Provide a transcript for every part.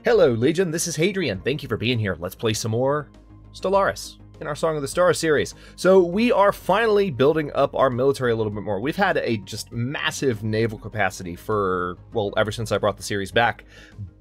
Hello, Legion. This is Hadrian. Thank you for being here. Let's play some more Stellaris in our Song of the Stars series. So we are finally building up our military a little bit more. We've had a just massive naval capacity for, well, ever since I brought the series back,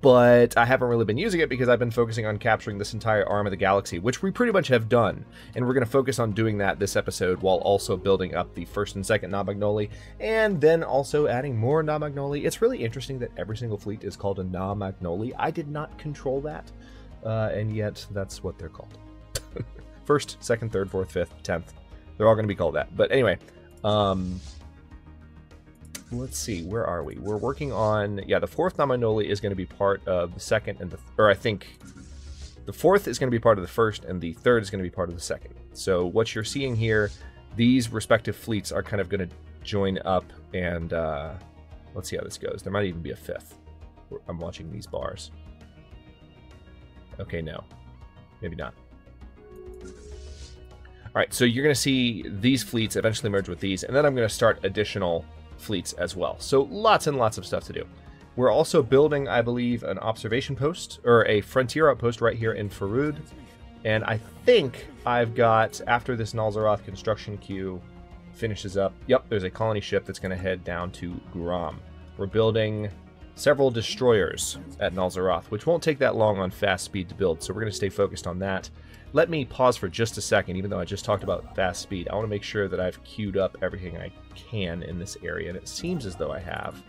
but I haven't really been using it because I've been focusing on capturing this entire arm of the galaxy, which we pretty much have done. And we're going to focus on doing that this episode while also building up the first and second Na-Magnoli, and then also adding more Na-Magnoli. It's really interesting that every single fleet is called a Na-Magnoli. I did not control that, and yet that's what they're called. First, second, third, fourth, fifth, 10th. They're all going to be called that. But anyway, let's see. Where are we? We're working on... Yeah, the fourth Na-Magnoli is going to be part of the second and the... Or I think the fourth is going to be part of the first and the third is going to be part of the second. So what you're seeing here, these respective fleets are kind of going to join up and... let's see how this goes. There might even be a fifth. I'm watching these bars. Okay, no. Maybe not. All right, so you're going to see these fleets eventually merge with these, and then I'm going to start additional fleets as well. So lots and lots of stuff to do. We're also building, I believe, an observation post, or a frontier outpost right here in Farud. And I think I've got, after this Nalzaroth construction queue finishes up, yep, there's a colony ship that's going to head down to Guram. We're building several destroyers at Nalzaroth, which won't take that long on fast speed to build, so we're going to stay focused on that. Let me pause for just a second, even though I just talked about fast speed. I want to make sure that I've queued up everything I can in this area, and it seems as though I have.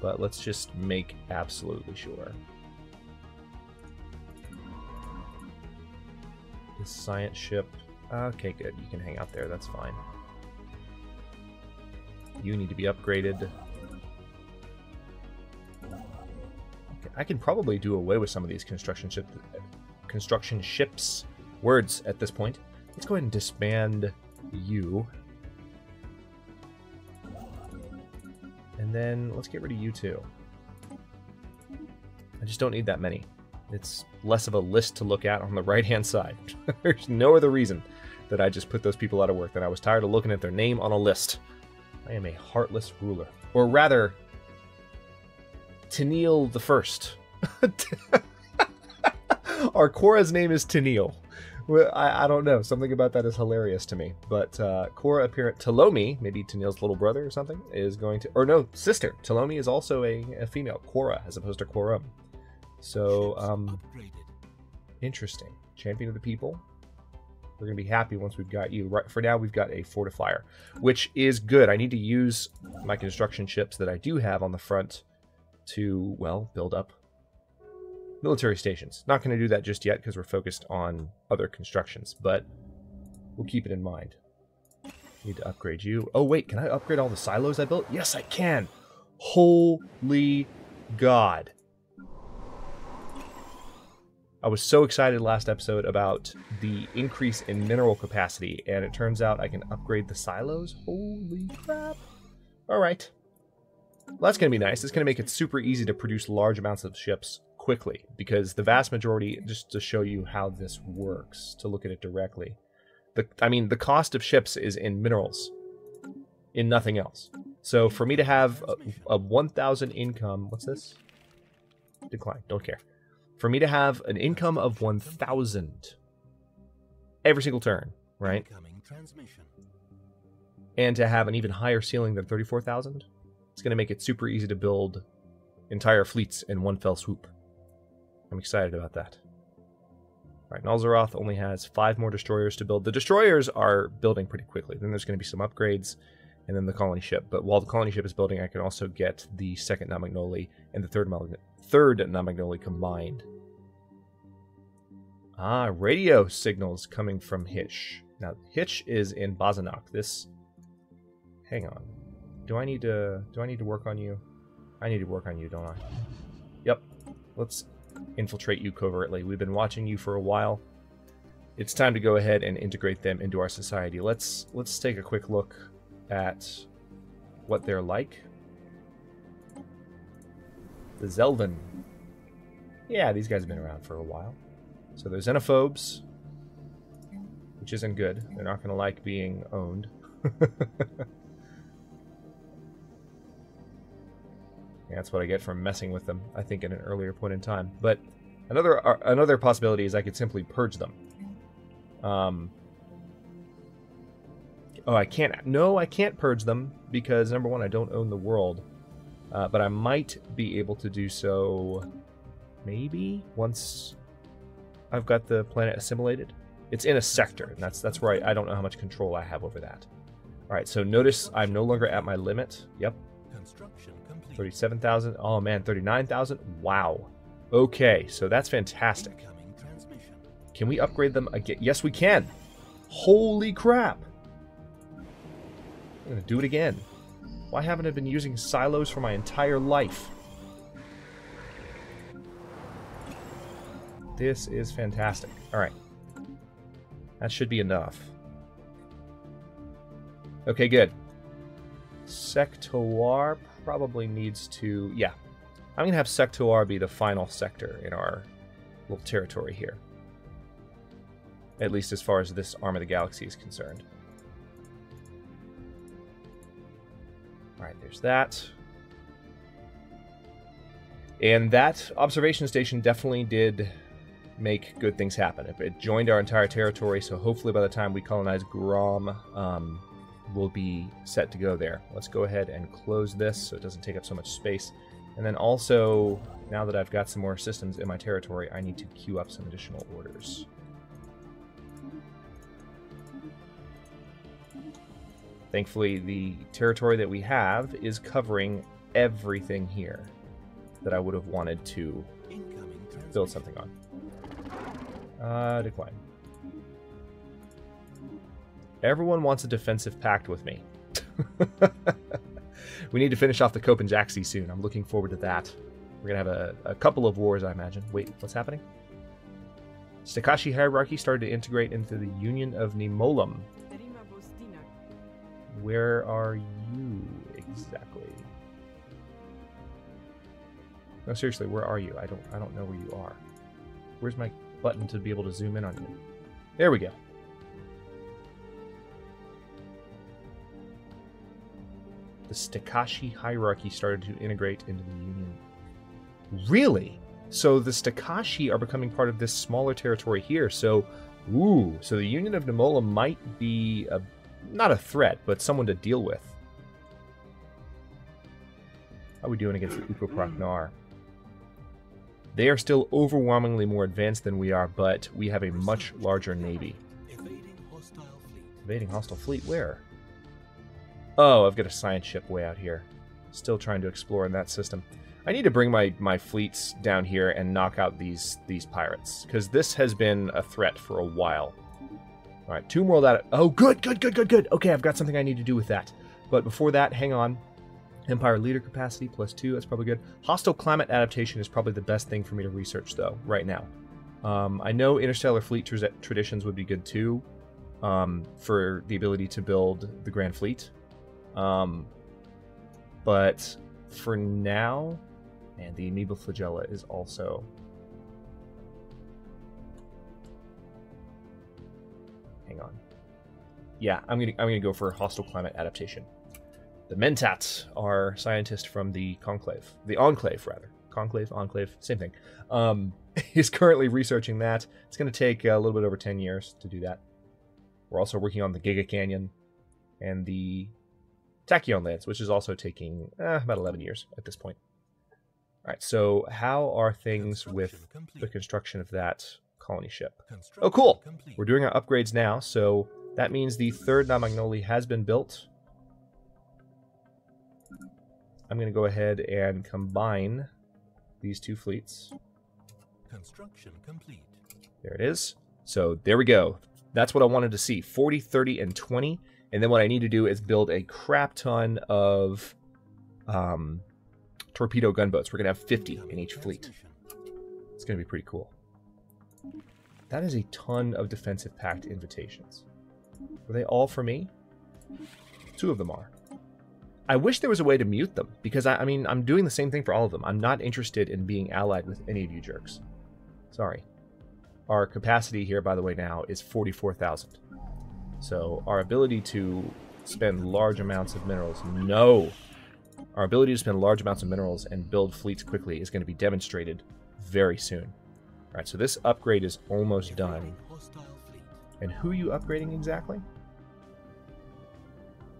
But let's just make absolutely sure. The science ship. Okay, good. You can hang out there. That's fine. You need to be upgraded. Okay, I can probably do away with some of these construction ships words at this point. Let's go ahead and disband you. And then let's get rid of you too. I just don't need that many. It's less of a list to look at on the right-hand side. There's no other reason that I just put those people out of work than I was tired of looking at their name on a list. I am a heartless ruler. Or rather, Tennille the First. Our Korres name is Tennille. Well, I don't know. Something about that is hilarious to me. But Korra apparent Talomi, maybe Tennille's little brother or something, is going to... Or no, sister. Talomi is also a female. Korra, as opposed to Korra. So, interesting. Champion of the people. We're going to be happy once we've got you. Right, for now, we've got a fortifier, which is good. I need to use my construction ships that I do have on the front to, well, build up military stations. Not going to do that just yet because we're focused on other constructions, but we'll keep it in mind. Need to upgrade you. Oh wait, can I upgrade all the silos I built? Yes, I can! Holy God. I was so excited last episode about the increase in mineral capacity, and it turns out I can upgrade the silos? Holy crap. Alright. Well, that's going to be nice. It's going to make it super easy to produce large amounts of ships quickly, because the vast majority, just to show you how this works, to look at it directly, the cost of ships is in minerals, in nothing else. So for me to have a 1,000 income, what's this? Decline, don't care. For me to have an income of 1,000 every single turn, right? And to have an even higher ceiling than 34,000, it's going to make it super easy to build entire fleets in one fell swoop. I'm excited about that. Alright, Nalzaroth only has 5 more destroyers to build. The destroyers are building pretty quickly. Then there's going to be some upgrades, and then the colony ship. But while the colony ship is building, I can also get the second Na-Magnoli and the third Na-Magnoli combined. Ah, radio signals coming from Hitch. Now, Hitch is in Bazanok. This... Hang on. Do I need to work on you? I need to work on you, don't I? Yep. Let's infiltrate you covertly. We've been watching you for a while. It's time to go ahead and integrate them into our society. Let's take a quick look at what they're like. The Zelvin. Yeah, these guys have been around for a while. So they're xenophobes, which isn't good. They're not going to like being owned. Yeah, that's what I get from messing with them, I think, at an earlier point in time. But another possibility is I could simply purge them. Oh, I can't. No, I can't purge them because, number one, I don't own the world. But I might be able to do so, maybe, once I've got the planet assimilated. It's in a sector, and that's where I don't know how much control I have over that. All right, so notice I'm no longer at my limit. Yep. 37,000. Oh, man, 39,000. Wow. Okay, so that's fantastic. Can we upgrade them again? Yes, we can. Holy crap. I'm going to do it again. Why haven't I been using silos for my entire life? This is fantastic. Alright. That should be enough. Okay, good. Sector probably needs to... Yeah. I'm going to have Sector be the final sector in our little territory here. At least as far as this arm of the galaxy is concerned. Alright, there's that. And that observation station definitely did make good things happen. It joined our entire territory, so hopefully by the time we colonize Grom, we'll be set to go there. Let's go ahead and close this so it doesn't take up so much space. And then also, now that I've got some more systems in my territory, I need to queue up some additional orders. Thankfully, the territory that we have is covering everything here that I would have wanted to build something on. Decline. Everyone wants a defensive pact with me. We need to finish off the Copenjaxi soon. I'm looking forward to that. We're going to have a couple of wars, I imagine. Wait, what's happening? Stakashi hierarchy started to integrate into the Union of Nimolum. Where are you exactly? No, seriously, where are you? I don't know where you are. Where's my button to be able to zoom in on you? There we go. The Stakashi hierarchy started to integrate into the Union. Really? So the Stakashi are becoming part of this smaller territory here. So, ooh, so the Union of Nimolum might be not a threat, but someone to deal with. How are we doing against the Grug? They are still overwhelmingly more advanced than we are, but we have a much larger navy. Evading hostile fleet? Where? Oh, I've got a science ship way out here. Still trying to explore in that system. I need to bring my fleets down here and knock out these pirates, because this has been a threat for a while. Alright, 2 world out. Oh, good. Okay, I've got something I need to do with that. But before that, hang on. Empire leader capacity +2, that's probably good. Hostile climate adaptation is probably the best thing for me to research, though, right now. I know interstellar fleet traditions would be good, too, for the ability to build the Grand Fleet. But for now, man, the Amoeba Flagella is also... Hang on. Yeah, I'm gonna go for hostile climate adaptation. The Mentats are scientists from the Conclave. The Enclave, rather. Conclave, Enclave, same thing. He's currently researching that. It's going to take a little bit over 10 years to do that. We're also working on the Giga Canyon and the Tachyon lands, which is also taking about 11 years at this point. All right, so how are things with the construction of that colony ship? Oh, cool! We're doing our upgrades now, so that means the 3rd Namagnoli has been built. I'm going to go ahead and combine these 2 fleets. Construction complete. There it is. So there we go. That's what I wanted to see. 40, 30, and 20. And then what I need to do is build a crap ton of torpedo gunboats. We're going to have 50 in each fleet. It's going to be pretty cool. That is a ton of defensive pact invitations. Were they all for me? 2 of them are. I wish there was a way to mute them, because I mean, I'm doing the same thing for all of them. I'm not interested in being allied with any of you jerks. Sorry. Our capacity here, by the way, now is 44,000. So our ability to spend large amounts of minerals... No! Our ability to spend large amounts of minerals and build fleets quickly is going to be demonstrated very soon. Alright, so this upgrade is almost done. And who are you upgrading exactly?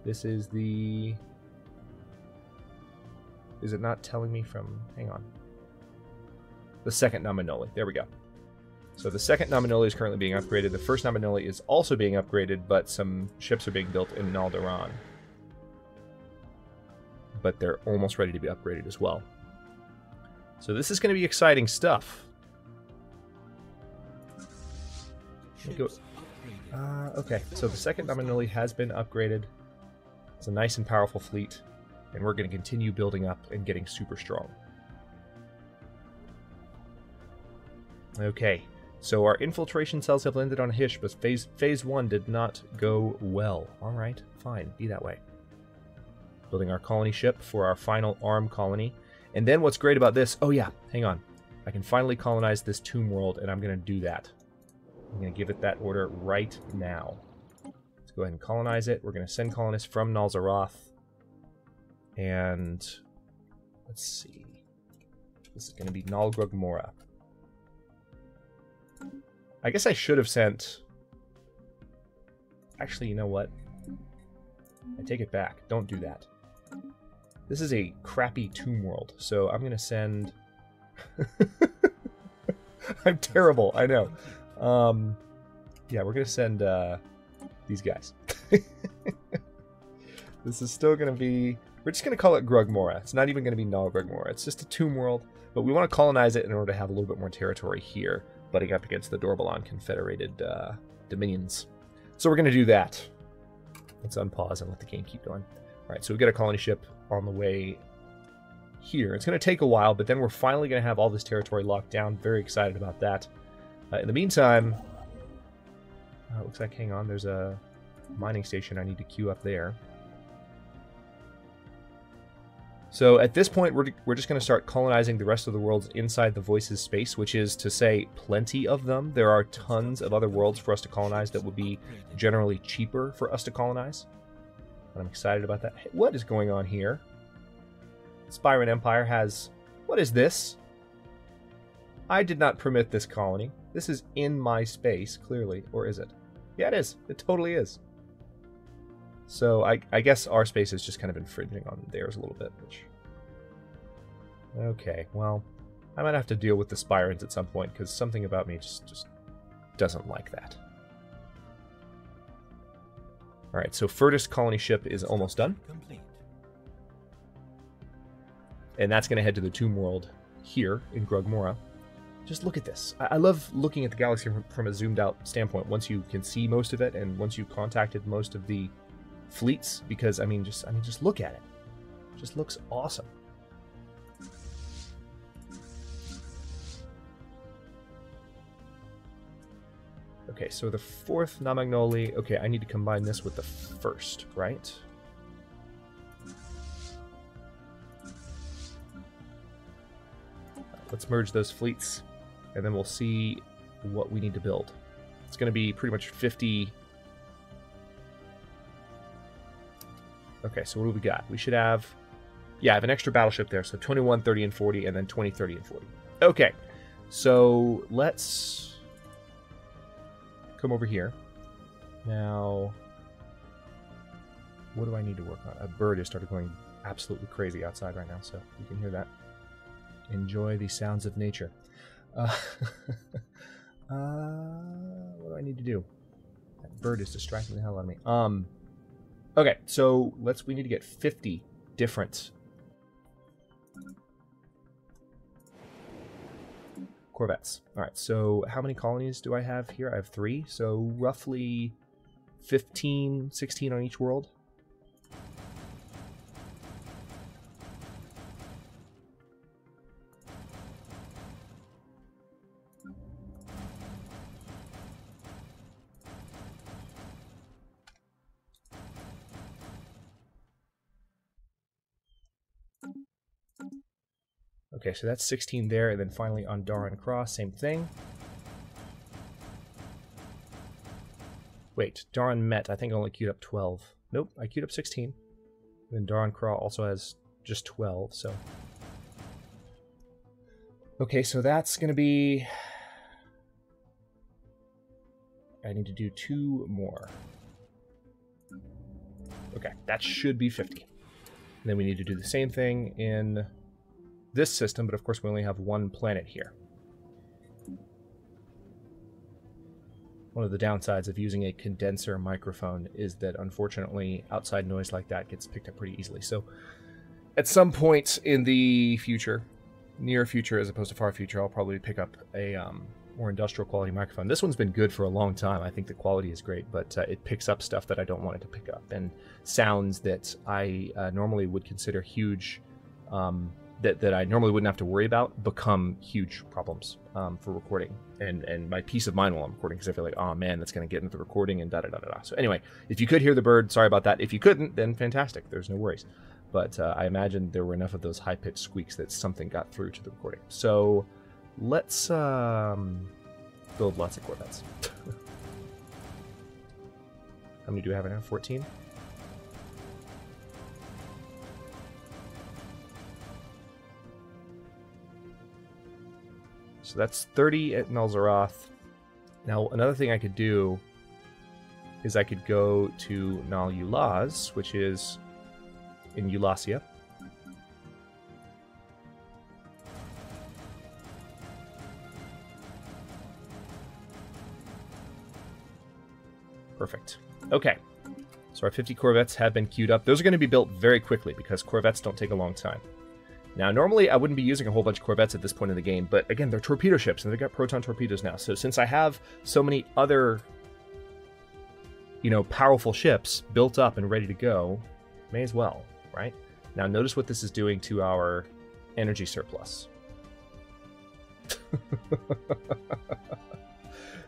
This is the... Is it not telling me from... Hang on. The second Nominoli. There we go. So the second Nominoli is currently being upgraded. The first Nominoli is also being upgraded, but some ships are being built in Naldaran. But they're almost ready to be upgraded as well. So this is going to be exciting stuff. Okay, so the second Nominoli has been upgraded. It's a nice and powerful fleet, and we're going to continue building up and getting super strong. Okay, so our infiltration cells have landed on Hish, but phase 1 did not go well. Alright, fine, be that way. Building our colony ship for our final arm colony. And then what's great about this... Oh yeah, hang on. I can finally colonize this tomb world, and I'm going to do that. I'm going to give it that order right now. Let's go ahead and colonize it. We're going to send colonists from Nalzaroth. And... let's see. This is going to be Grug Nora. I guess I should have sent... Actually, you know what? I take it back. Don't do that. This is a crappy tomb world, so I'm going to send... I'm terrible, I know. Yeah, we're going to send these guys. This is still going to be... We're just going to call it Grug Nora. It's not even going to be Grug Nora. It's just a tomb world, but we want to colonize it in order to have a little bit more territory here, butting up against the Dorbalon Confederated dominions. So we're going to do that. Let's unpause and let the game keep going. Alright, so we've got a colony ship on the way here. It's going to take a while, but then we're finally going to have all this territory locked down. Very excited about that. In the meantime, looks like, hang on, there's a mining station I need to queue up there. So at this point, we're just going to start colonizing the rest of the worlds inside the Voices space, which is to say plenty of them. There are tons of other worlds for us to colonize that would be generally cheaper for us to colonize. And I'm excited about that. Hey, what is going on here? Spyron Empire has... What is this? I did not permit this colony. This is in my space, clearly. Or is it? Yeah, it is. It totally is. So I guess our space is just kind of infringing on theirs a little bit. Which... Okay, well, I might have to deal with the Spirons at some point, because something about me just doesn't like that. Alright, so Furtis colony ship is almost done. Complete. And that's going to head to the Tomb World here in Grug Nora. Just look at this. I love looking at the galaxy from a zoomed out standpoint once you can see most of it and once you've contacted most of the fleets, because I mean just look at it. It just looks awesome. Okay, so the fourth Namagnoli. Okay, I need to combine this with the first, right? Let's merge those fleets, and then we'll see what we need to build. It's going to be pretty much 50... Okay, so what do we got? We should have... Yeah, I have an extra battleship there, so 21, 30, and 40, and then 20, 30, and 40. Okay, so let's come over here. Now, what do I need to work on? A bird has started going absolutely crazy outside right now, so you can hear that. Enjoy the sounds of nature. What do I need to do? That bird is distracting the hell out of me. Okay, so we need to get 50 different corvettes. Alright, so how many colonies do I have here? I have 3, so roughly 15, 16 on each world. Okay, so that's 16 there, and then finally on Daran Cross, same thing. Wait, Daran Met, I think I only queued up 12. Nope, I queued up 16. Then Daran Cross also has just 12, so... Okay, so that's going to be... I need to do 2 more. Okay, that should be 50. And then we need to do the same thing in this system, but of course we only have 1 planet here. One of the downsides of using a condenser microphone is that, unfortunately, outside noise like that gets picked up pretty easily. So, at some point in the future, near future as opposed to far future, I'll probably pick up a more industrial quality microphone. This one's been good for a long time. I think the quality is great, but it picks up stuff that I don't want it to pick up, and sounds that I normally would consider huge, that I normally wouldn't have to worry about, become huge problems for recording. And my peace of mind while I'm recording, because I feel like, oh man, that's going to get into the recording and da-da-da-da-da. So anyway, if you could hear the bird, sorry about that. If you couldn't, then fantastic. There's no worries. But I imagine there were enough of those high-pitched squeaks that something got through to the recording. So let's build lots of Corvettes. How many do we have now? 14? So that's 30 at Nalzaroth. Now, another thing I could do is I could go to Nal Ulaz, which is in Eulasia. Perfect. Okay. So our 50 Corvettes have been queued up. Those are going to be built very quickly because Corvettes don't take a long time. Now, normally I wouldn't be using a whole bunch of Corvettes at this point in the game, but again, they're torpedo ships, and they've got proton torpedoes now. So since I have so many other, you know, powerful ships built up and ready to go, may as well, right? Now, notice what this is doing to our energy surplus.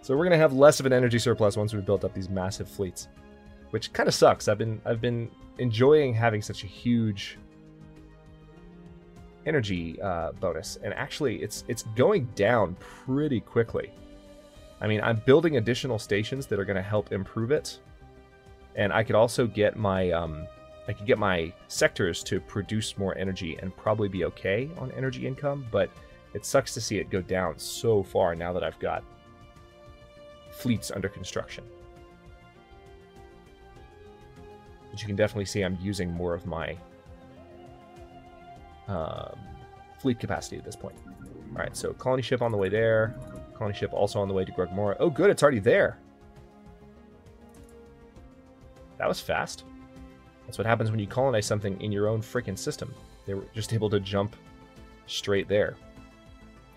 So we're going to have less of an energy surplus once we've built up these massive fleets, which kind of sucks. I've been enjoying having such a huge energy bonus, and actually it's going down pretty quickly. I mean, I'm building additional stations that are going to help improve it, and I could also get my I could get my sectors to produce more energy and probably be okay on energy income, but it sucks to see it go down so far now that I've got fleets under construction. But you can definitely see I'm using more of my fleet capacity at this point. All right, so colony ship on the way there. Colony ship also on the way to Grug Nora. Oh, good, it's already there. That was fast. That's what happens when you colonize something in your own freaking system. They were just able to jump straight there.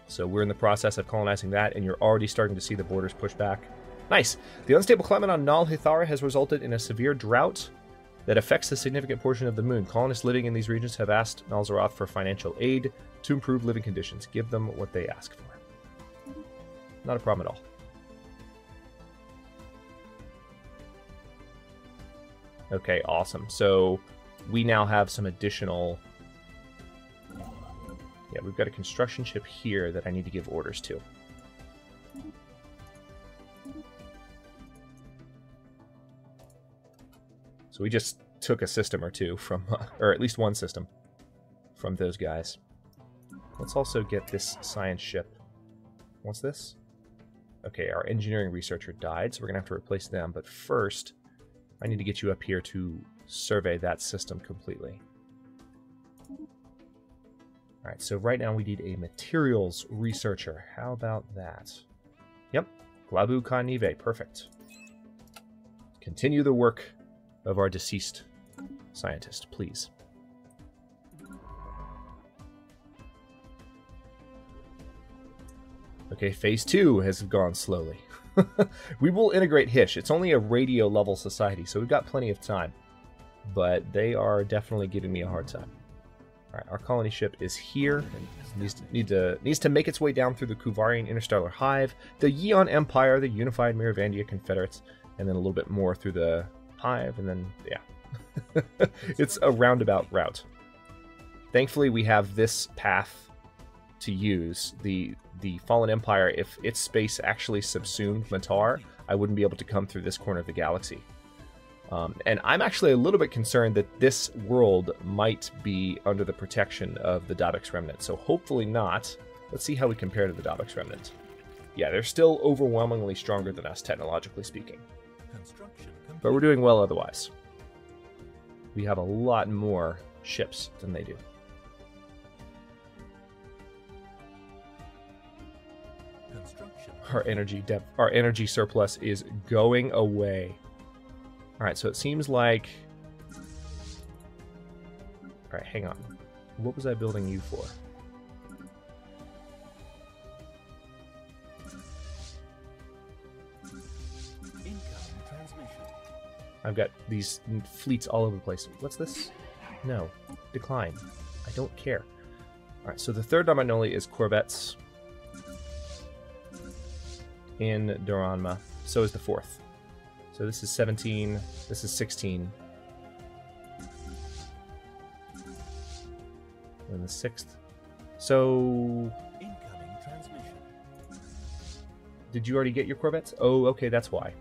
So we're in the process of colonizing that, and you're already starting to see the borders push back. Nice. The unstable climate on Nal Hithara has resulted in a severe drought that affects a significant portion of the moon. Colonists living in these regions have asked Nalzaroth for financial aid to improve living conditions. Give them what they ask for. Not a problem at all. Okay, awesome. So we now have some additional... Yeah, we've got a construction ship here that I need to give orders to. So we just took a system or two from, or at least one system from those guys. Let's also get this science ship. What's this? Okay, our engineering researcher died, so we're going to have to replace them. But first, I need to get you up here to survey that system completely. Alright, so right now we need a materials researcher. How about that? Yep, Glabu Kanive, perfect. Continue the work of our deceased scientist, please. Okay, phase 2 has gone slowly. We will integrate Hish. It's only a radio level society, so we've got plenty of time. But they are definitely giving me a hard time. Alright, our colony ship is here, and needs to make its way down through the Kuvarian Interstellar Hive, the Yeon Empire, the Unified Miravandia Confederates, and then a little bit more through the Hive, and then, yeah. It's a roundabout route. Thankfully, we have this path to use. The Fallen Empire, if its space actually subsumed Matar, I wouldn't be able to come through this corner of the galaxy. And I'm actually a little bit concerned that this world might be under the protection of the Davik's Remnant. So hopefully not. Let's see how we compare to the Davik's Remnant. Yeah, they're still overwhelmingly stronger than us, technologically speaking. But we're doing well otherwise. We have a lot more ships than they do. Our energy surplus is going away. Alright, so it seems like... Alright, hang on. What was I building you for? I've got these fleets all over the place. What's this? No. Decline. I don't care. Alright, so the third Dominoli is corvettes in Duranma. So is the fourth. So this is 17. This is 16. And the sixth. So... Incoming transmission. Did you already get your corvettes? Oh, okay, that's why.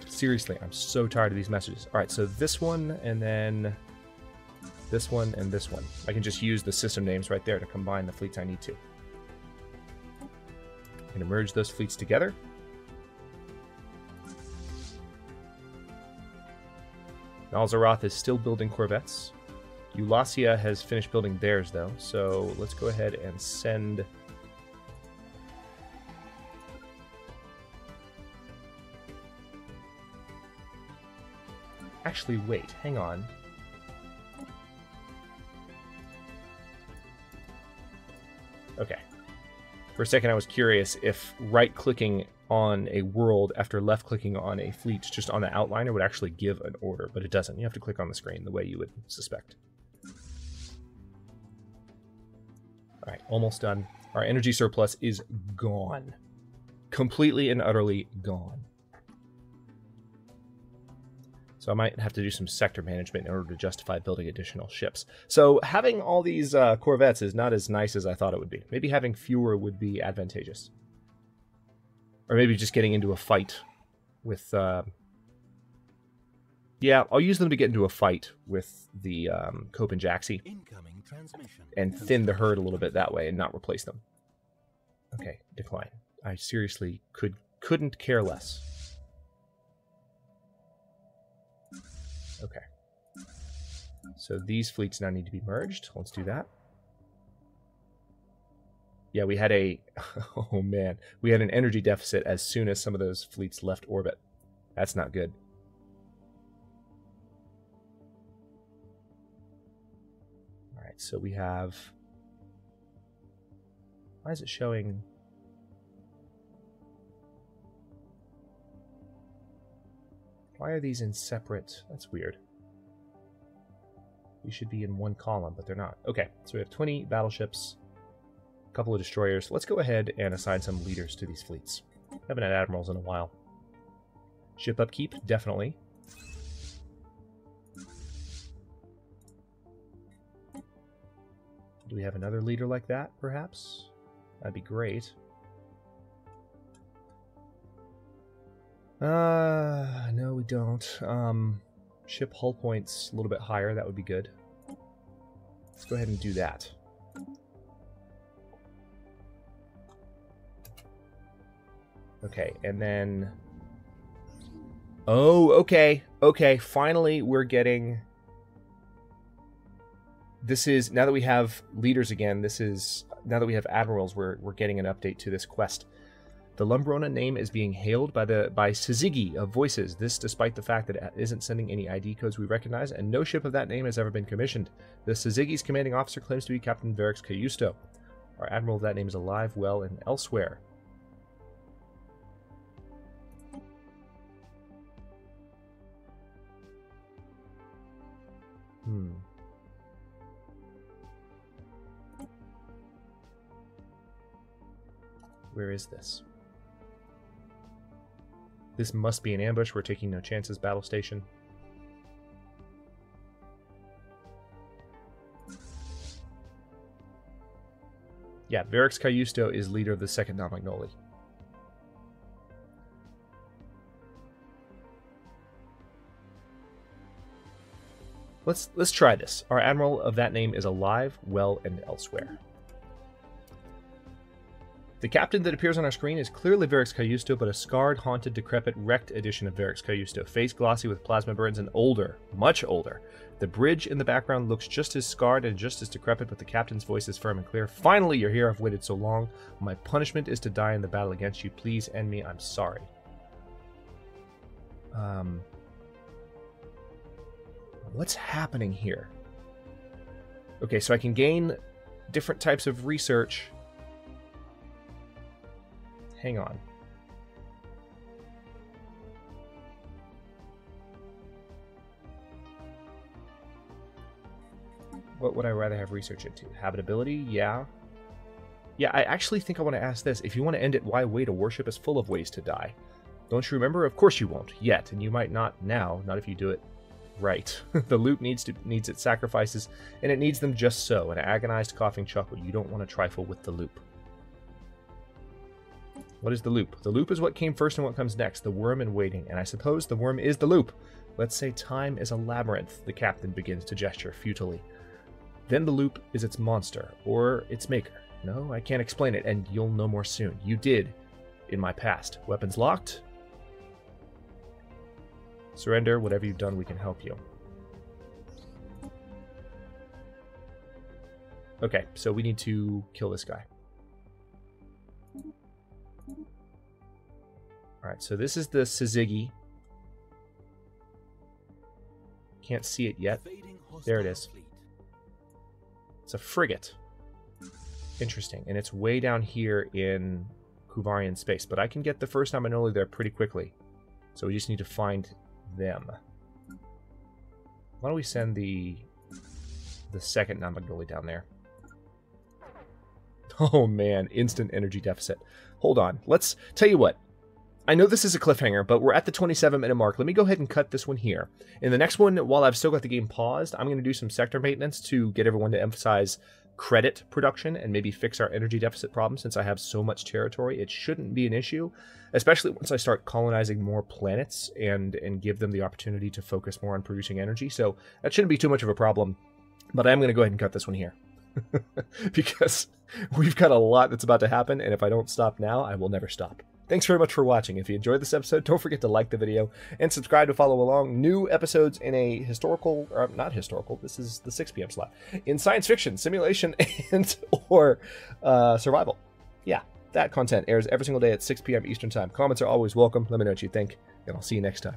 Seriously, I'm so tired of these messages. Alright, so this one, and then this one, and this one. I can just use the system names right there to combine the fleets I need to. I'm going to merge those fleets together. Nalzaroth is still building corvettes. Eulacia has finished building theirs, though, so let's go ahead and send... Actually, wait, hang on. Okay. For a second I was curious if right-clicking on a world after left-clicking on a fleet just on the outliner would actually give an order, but it doesn't. You have to click on the screen the way you would suspect. Alright, almost done. Our energy surplus is gone. Completely and utterly gone. So I might have to do some sector management in order to justify building additional ships. So having all these corvettes is not as nice as I thought it would be. Maybe having fewer would be advantageous. Or maybe just getting into a fight with... Yeah, I'll use them to get into a fight with the Cope and Jaxi. And thin the herd a little bit that way and not replace them. Okay, decline. I seriously couldn't care less. Okay. So these fleets now need to be merged. Let's do that. Yeah, we had a... Oh, man. We had an energy deficit as soon as some of those fleets left orbit. That's not good. Alright, so we have... Why is it showing... Why are these in separate... That's weird. These should be in one column, but they're not. Okay, so we have 20 battleships, a couple of destroyers. Let's go ahead and assign some leaders to these fleets. Haven't had admirals in a while. Ship upkeep, definitely. Do we have another leader like that, perhaps? That'd be great. No, we don't. Ship hull points a little bit higher, that would be good. Let's go ahead and do that. Okay, and then... Oh, okay, okay, finally we're getting... This is, now that we have leaders again, this is, now that we have admirals, we're getting an update to this quest. The Lumbrona name is being hailed by Syzygy of Voices, this despite the fact that it isn't sending any ID codes we recognize, and no ship of that name has ever been commissioned. The Syzygy's commanding officer claims to be Captain Verix Cayusto. Our admiral of that name is alive, well, and elsewhere. Where is this? This must be an ambush. We're taking no chances, battle station. Yeah, Verix Cayusto is leader of the second Namagnoli. Let's try this. Our admiral of that name is alive, well, and elsewhere. The captain that appears on our screen is clearly Varix Cayusto, but a scarred, haunted, decrepit, wrecked edition of Varix Cayusto. Face glossy with plasma burns and older, much older. The bridge in the background looks just as scarred and just as decrepit, but the captain's voice is firm and clear. Finally, you're here. I've waited so long. My punishment is to die in the battle against you. Please end me. I'm sorry. What's happening here? Okay, so I can gain different types of research. Hang on. What would I rather have research into? Habitability? Yeah. Yeah, I actually think I want to ask this. If you want to end it, why wait? A warship is full of ways to die. Don't you remember? Of course you won't, yet. And you might not now, not if you do it right. The loop needs its sacrifices, and it needs them just so. An agonized, coughing chuckle. You don't want to trifle with the loop. What is the loop? The loop is what came first and what comes next. The worm in waiting. And I suppose the worm is the loop. Let's say time is a labyrinth. The captain begins to gesture futilely. Then the loop is its monster, or its maker. No, I can't explain it, and you'll know more soon. You did, in my past. Weapons locked? Surrender. Whatever you've done, we can help you. Okay, so we need to kill this guy. Alright, so this is the Syzygy. Can't see it yet. There it is. It's a frigate. Interesting. And it's way down here in Kuvarian space. But I can get the first Nominoli there pretty quickly. So we just need to find them. Why don't we send the second Nominoli down there? Oh man, instant energy deficit. Hold on. Let's tell you what. I know this is a cliffhanger, but we're at the 27-minute mark. Let me go ahead and cut this one here. In the next one, while I've still got the game paused, I'm going to do some sector maintenance to get everyone to emphasize credit production and maybe fix our energy deficit problem. Since I have so much territory, it shouldn't be an issue, especially once I start colonizing more planets and give them the opportunity to focus more on producing energy. So that shouldn't be too much of a problem, but I'm going to go ahead and cut this one here. Because we've got a lot that's about to happen, and if I don't stop now, I will never stop. Thanks very much for watching. If you enjoyed this episode, don't forget to like the video and subscribe to follow along. New episodes in a historical, or not historical, this is the 6 p.m. slot, in science fiction, simulation, and or survival. Yeah, that content airs every single day at 6 p.m. Eastern Time. Comments are always welcome. Let me know what you think, and I'll see you next time.